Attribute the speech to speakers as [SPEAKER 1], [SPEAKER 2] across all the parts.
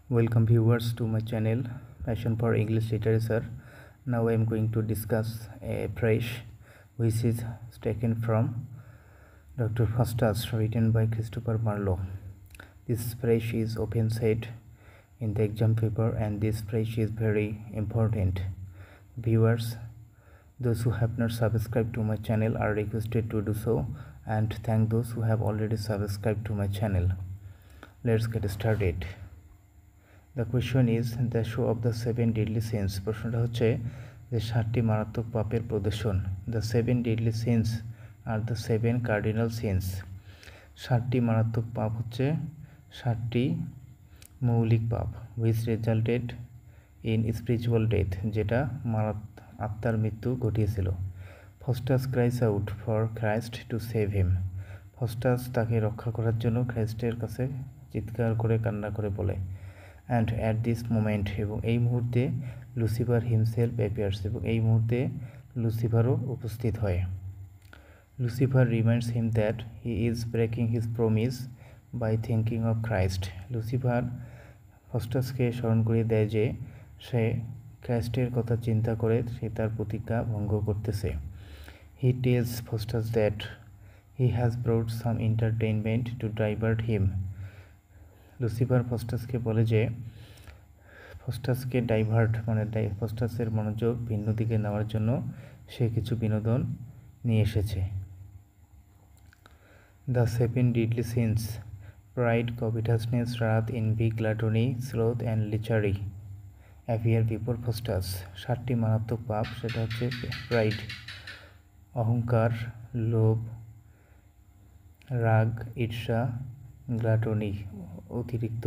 [SPEAKER 1] Welcome viewers to my channel Passion for English Literature. Now I am going to discuss a phrase which is taken from Dr. Faustus, written by Christopher Marlowe. This phrase is often said in the exam paper, and this phrase is very important. Viewers, those who have not subscribed to my channel are requested to do so, and thank those who have already subscribed to my channel. Let's get started. The question is the show of the seven deadly sins. প্রশ্নটা হচ্ছে যে 7টি মারাত্মক পাপের প্রদর্শন। The seven deadly sins are the seven cardinal sins. 7টি মারাত্মক পাপ হচ্ছে 7টি মৌলিক পাপ which resulted in spiritual death, যেটা আত্মার মৃত্যু ঘটিয়েছিল। Faustus cries out for Christ to save him. Faustus তাকে রক্ষা করার জন্য খ্রিস্টের কাছে চিৎকার করে কান্না করে বলে। And at this moment, এবং এই মুহূর্তে লুসিফার হিমসেলফ অ্যাপিয়ার্স, এবং এই মুহূর্তে লুসিফারও উপস্থিত হয়। Lucifer reminds him that he is breaking his promise by thinking of Christ. Lucifer ফস্টাসকে স্মরণ করিয়ে দেয় যে সে খ্রাইস্টের কথা চিন্তা করে সে তার প্রতিজ্ঞা ভঙ্গ করতেছে। He tells Faustus that he has brought some entertainment to divert him. Lucifer ফস্টাসকে বলে যে ফস্টাসকে ডাইভার্ট মানে ফস্টাসের মনোযোগ ভিন্ন দিকে নেওয়ার জন্য সে কিছু বিনোদন নিয়ে এসেছে। The seven deadly sins pride, covetousness, wrath, envy, gluttony, sloth and lechery appear before Faustus. 7টি মারাত্মক পাপ, সেটা হচ্ছে প্রাইড অহংকার, লোভ, রাগ, ঈর্ষা, গ্লাটনি অতিরিক্ত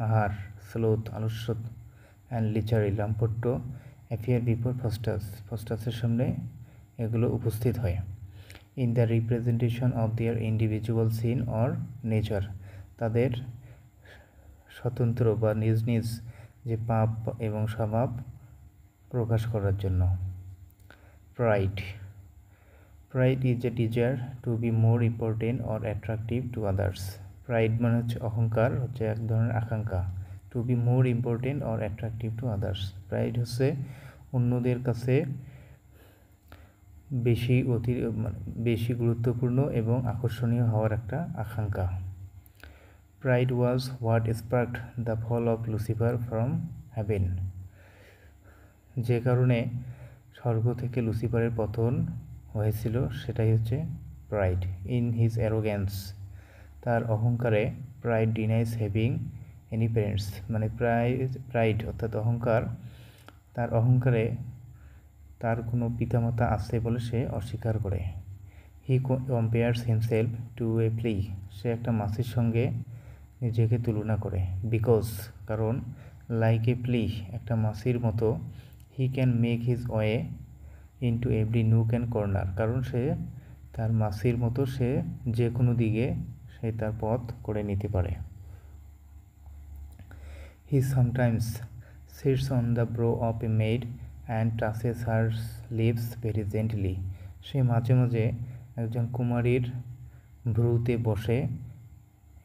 [SPEAKER 1] আহার, স্লোথ আলস্য, অ্যান্ড লিচারি লাম্পট্য অ্যাপিয়ার বিফোর ফস্টাসের সামনে এগুলো উপস্থিত হয়। In the representation of their individual sin or nature, তাদের স্বতন্ত্র বা নিজ নিজ যে পাপ এবং স্বভাব প্রকাশ করার জন্য। Pride is a desire to be more important or attractive to others. Pride মানে হচ্ছে অহংকার, হচ্ছে এক ধরনের আকাঙ্ক্ষা। To be more important or attractive to others, pride হচ্ছে অন্যদের কাছে বেশি গুরুত্বপূর্ণ এবং আকর্ষণীয় হওয়ার একটা আকাঙ্ক্ষা। Pride was what sparked the fall of Lucifer from heaven. যে কারণে স্বর্গ থেকে লুসিফারের পতন হয়েছিল সেটাই হচ্ছে প্রাইড। ইন হিজ অ্যারোগ্যান্স, তার অহংকারে, pride denies having any parents, মানে প্রাইড অর্থাৎ অহংকার, তার অহংকারে তার কোনো পিতামাতা আছে বলে সে অস্বীকার করে। He compares himself to a flea, সে একটা মাছির সঙ্গে নিজেকে তুলনা করে। বিকজ, কারণ, লাইক এ ফ্লি, একটা মাছির মতো, he can make his way into every nook and corner, কারণ সে তার মাছির মতো সে যে কোনো দিকে সে তার পথ করে নিতে পারে। He sometimes sits on the brow of a maid and touches her lips very gently, সে মাঝে মাঝে একজন কুমারীর ভ্রুতে বসে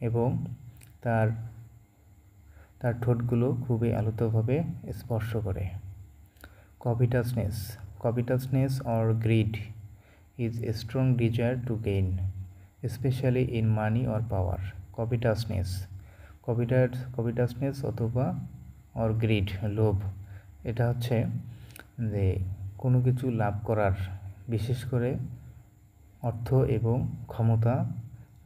[SPEAKER 1] এবং তার ঠোঁটগুলো খুবই আলতোভাবে স্পর্শ করে। Covetousness or greed is a strong desire to gain, especially in money or power. Covetousness অথবা or greed, লোভ, এটা হচ্ছে যে কোনো কিছু লাভ করার, বিশেষ করে অর্থ এবং ক্ষমতা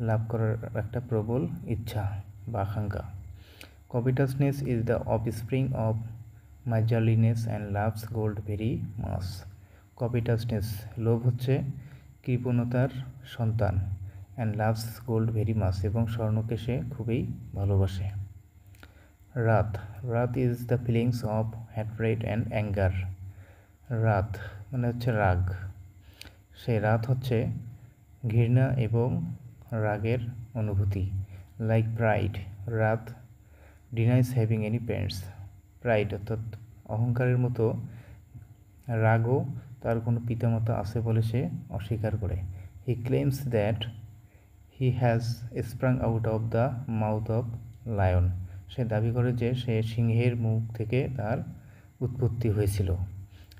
[SPEAKER 1] লাভ করার একটা প্রবল ইচ্ছা বা আকাঙ্ক্ষা। Covetousness is the offspring of miserliness and loves gold very much. Covetousness, লোভ হচ্ছে কৃপণতার সন্তান, and loves gold very much, এবং স্বর্ণকে সে খুবই ভালোবাসে। Wrath is the feelings of hatred and anger. wrath মানে হচ্ছে রাগ, সেই রাত হচ্ছে ঘৃণা এবং রাগের অনুভূতি। Like pride, wrath denies having any parents. Pride অর্থাৎ অহংকারের মতো রাগও তার কোনো পিতামাতা আছে বলে সে অস্বীকার করে। He claims that he has sprung out of the mouth of lion, সে দাবি করে যে সে সিংহের মুখ থেকে তার উৎপত্তি হয়েছিল।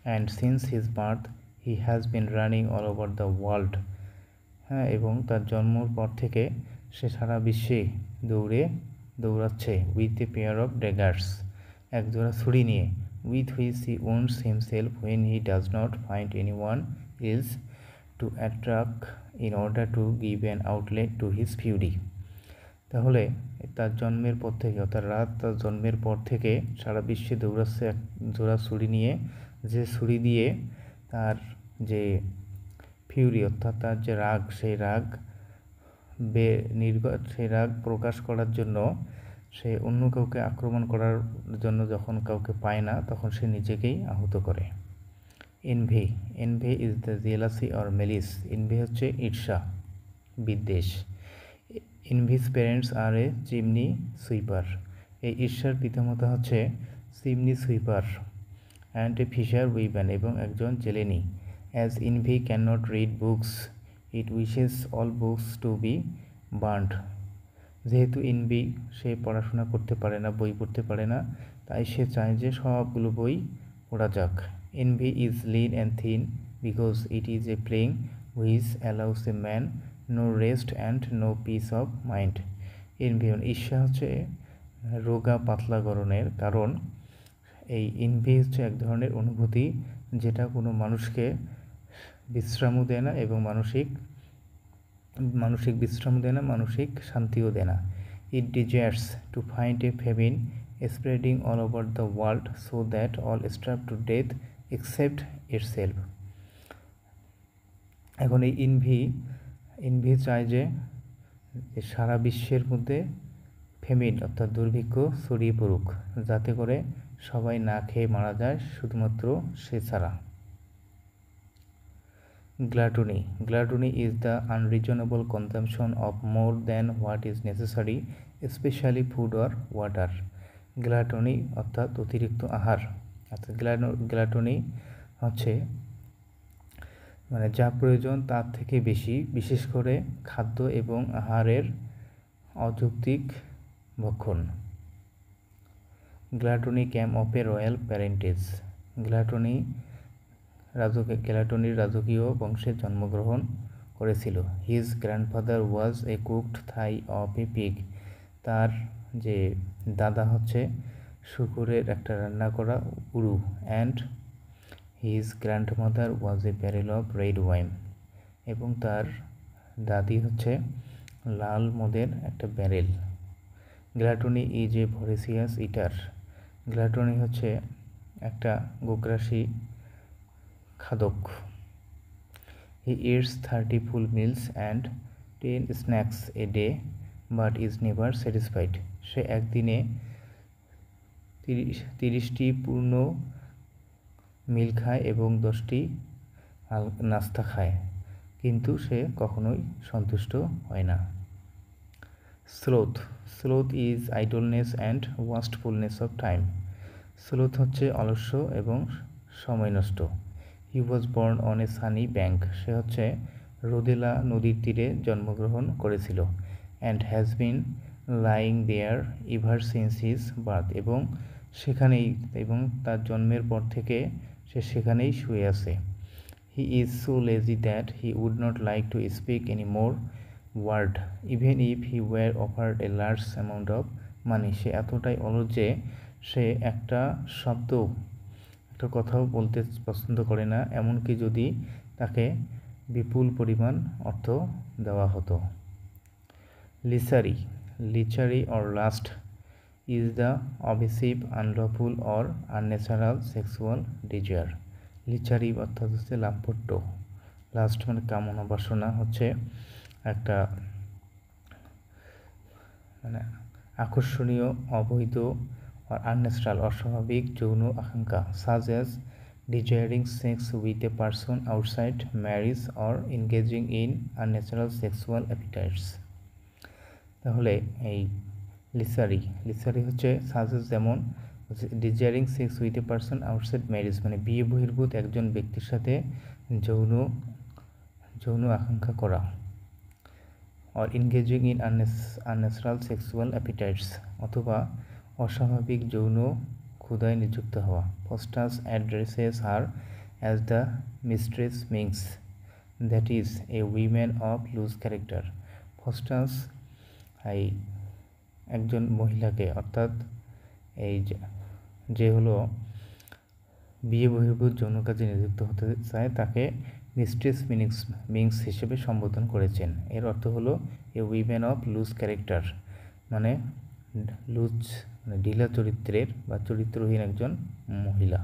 [SPEAKER 1] And since his birth he has been running all over the world. হ্যাঁ, এবং তার জন্মর পর থেকে সে সারা বিশ্বে দৌড়াচ্ছে with a pair of daggers, একজোড়া ছুরি নিয়ে, with which he once himself when he does not find any one else two attract in order to give an outlet to his Fury. তাহলে তার জন্মের পর থেকে, অর্থাৎ তার জন্মের পর থেকে সারা বিশ্বে দৌড়াচ্ছে এক জোড়া ছুরি নিয়ে, যে ছুরি দিয়ে তার যে ফিউরি অর্থাৎ তার যে রাগ, সেই রাগ প্রকাশ করার জন্য সে অন্য কাউকে আক্রমণ করার জন্য যখন কাউকে পায় না, তখন সে নিজেকেই আহত করে। Envy is the jealousy or malice. Envy হচ্ছে ঈর্ষা, বিদ্বেষ। Envy's parents are a chimney sweeper. এই ঈর্ষার পিতামাতা হচ্ছে chimney sweeper and a fisher woman, এবং একজন জেলেনি। As envy can not read books it wishes all books to be burned. যেহেতু এনভি সে পড়াশোনা করতে পারে না, বই পড়তে পারে না, তাই সে চায় যে সবগুলো বই পড়া যাক। Envy is lean and thin because it is a plague which allows a man no rest and no peace of mind. Envy ঈর্ষা হচ্ছে রোগা পাতলা গড়নের, কারণ এই এনভি হচ্ছে এক ধরনের অনুভূতি যেটা কোনো মানুষকে বিশ্রামও দেয় না এবং মানসিক বিশ্রাম দেয় না, মানসিক শান্তিও দেয় না। It desires to find a famine spreading all over the world so that all starve to death except itself. এখন এই এনভি চায় যে সারা বিশ্বের মধ্যে ফেমিন অর্থাৎ দুর্ভিক্ষ ছড়িয়ে পড়ুক, যাতে করে সবাই না খেয়ে মারা যায়, শুধুমাত্র সে ছাড়া। গ্লাটনি is the unreasonable consumption of more than what is necessary, especially food or water. গ্লাটনি অর্থাৎ অতিরিক্ত আহার। অর্থাৎ গ্লাটনি হচ্ছে মানে যা প্রয়োজন তার থেকে বেশি, বিশেষ করে খাদ্য এবং আহারের অযৌক্তিক ভক্ষণ। গ্লাটনি ক্যাম অফ এ রয়্যাল প্যারেন্টেজ। গ্লাটনির রাজকীয় বংশে জন্মগ্রহণ করেছিল। His grandfather was a cooked thigh of a pig. তার যে দাদা হচ্ছে শূকরের একটা রান্না করা উরু। And his grandmother was a barrel of red wine. এবং তার দাদি হচ্ছে লাল মদের একটা barrel. গ্লাটনি is a ভরেসিয়াস eater. Gluttony হচ্ছে একটা গোগ্রাসী খাদক। He eats 30 full meals and 10 snacks a day but is never satisfied. সে একদিনে 30টি পূর্ণ মিল খায় এবং 10টি নাস্তা খায়, কিন্তু সে কখনোই সন্তুষ্ট হয় না। Sloth is idleness and wastefulness of time. Sloth হচ্ছে অলস্য এবং সময় নষ্ট। He was born on a sunny bank. সে হচ্ছে রোদেলা নদীর তীরে জন্মগ্রহণ করেছিল। And has been lying there ever since his birth. এবং তার জন্মের পর থেকে সে সেখানেই শুয়ে আছে। He is so lazy that he would not like to speak any more word even if he were offered a large amount of money. সে এতটাই অলস যে সে একটা কথাও বলতে পছন্দ করে না, এমনকি যদি তাকে বিপুল পরিমাণ অর্থ দেওয়া হতো। Lechery or lust is the obsessive unlawful or unnatural sexual desire. Lechery অর্থাৎ হচ্ছে লাম্পট্য। লাস্ট মানে কামনা, বাসনা হচ্ছে একটা মানে আকর্ষণীয়, অবৈধ, আনন্যাচারাল অস্বাভাবিক যৌন আকাঙ্ক্ষা, such as desiring sex with a person outside marriage or engaging in unnatural sexual appetites. তাহলে এই লিসারি হচ্ছে সাজেস, যেমন desiring sex with a person outside marriage মানে বিয়ে বহির্ভূত একজন ব্যক্তির সাথে যৌন আকাঙ্ক্ষা করা, or engaging in unnatural sexual appetites অথবা অস্বাভাবিক যৌন ক্ষুধায় নিযুক্ত হওয়া। Faustus addresses her as the mistress minx, that is a women of loose character. Faustus এই একজন মহিলাকে, অর্থাৎ এই যে হলো বিয়ে বহির্ভূত যৌন কাজে নিযুক্ত হতে চায় তাকে মিস্ট্রেস মিংস হিসেবে সম্বোধন করেছেন। এর অর্থ হলো a women of loose character, মানে লুজ মানে ঢিলা চরিত্রের বা চরিত্রহীন একজন মহিলা।